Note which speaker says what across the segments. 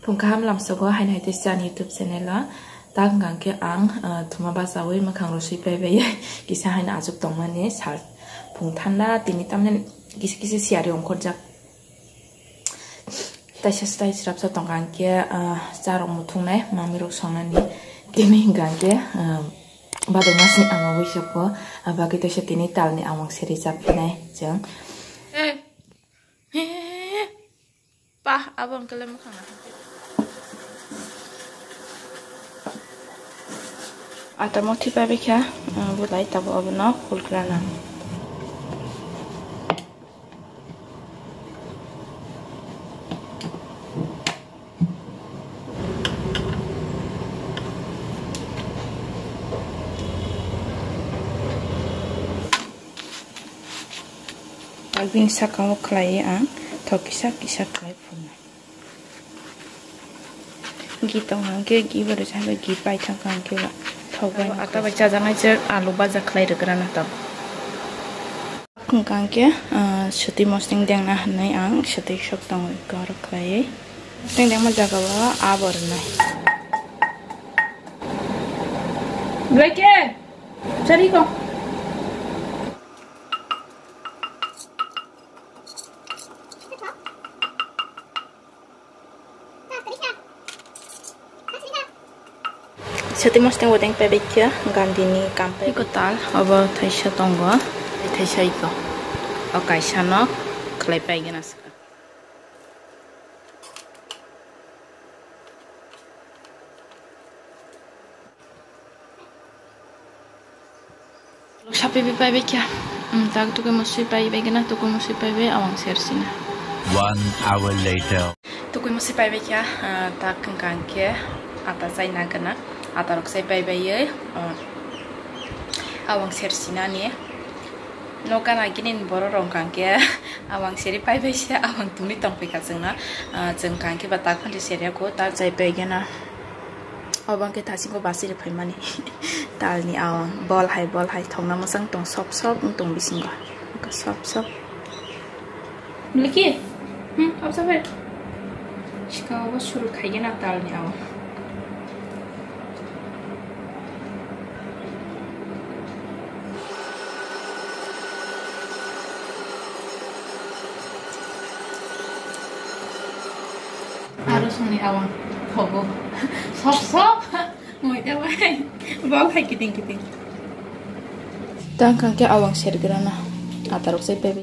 Speaker 1: Pungkam lam sogo hai nai tesan YouTube channel la tak gang ke ang thuma ba sawi makhang rosui pe be kisa hai na ajuk tong mane sal phung thanda tini tamne kisi kisi siari ong khorjak taisa stai srap sa tong gang ke charong muthung nai mami rok songnani kemi gang ke badong masni ama wisoko bagi taisa tini talni among seri jap nai jeng pa abang kelem khang Ata mothi pabe kya bulai tabo abna khulkrana Albin sakao klai ang thokisa kisa klai phuna gitong angke gibaru jale gi pai thang ke ba Ata baca jangan cer alu baja kelai regeran atau kengkang ke seti mosting deng nah nai ang seti shok tang gar kelai deng deng maja gawa abor nai dua ke cari kok Seti mosteng wodeng pebekya gandini kampe kotal abo thaisa tonggo thaisa iko okai sano klai paigena saka sapi pebekya tak tuke mosui paigena tuke mosui pebe awang sersina
Speaker 2: 1 hour later
Speaker 1: tuke mosui pebekya tak kengkangke atas sai nagana atarok sai pai bai awang sersina ni nokan aginin boro rongkang ke awang seri pai bai sia awang tuni tong pika jengna jengkang ke batak phandi seria ko tar sai pai gena awang ke thasi ko basi re phaimani tal ni awang bol hai thongna mosang tong sop tong bisinga ka sop liki ab sabe shika wa shuru khaigena tal ni awang harus nih awang hobo sop mau itu apa bawa hai kiting dan kangke awang share gerana atarok sai bebe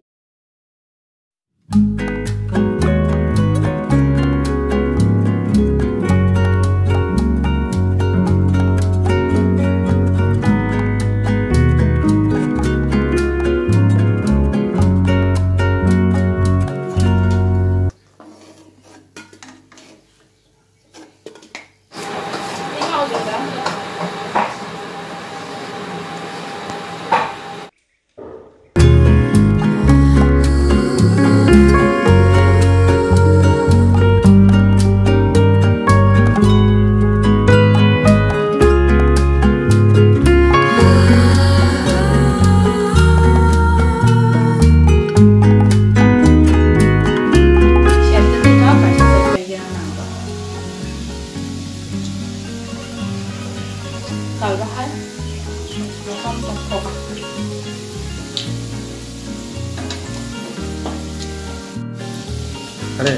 Speaker 1: Tal Bora
Speaker 2: Kare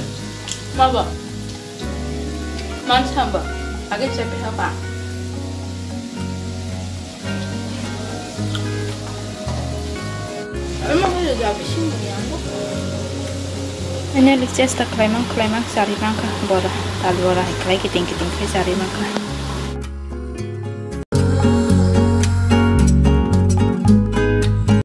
Speaker 1: Maba Mansamba Age cepe apa Emang udah habisin ya Ini licest tak klaimang sari mangka bora Tal Bora klai kiting kai sari mangka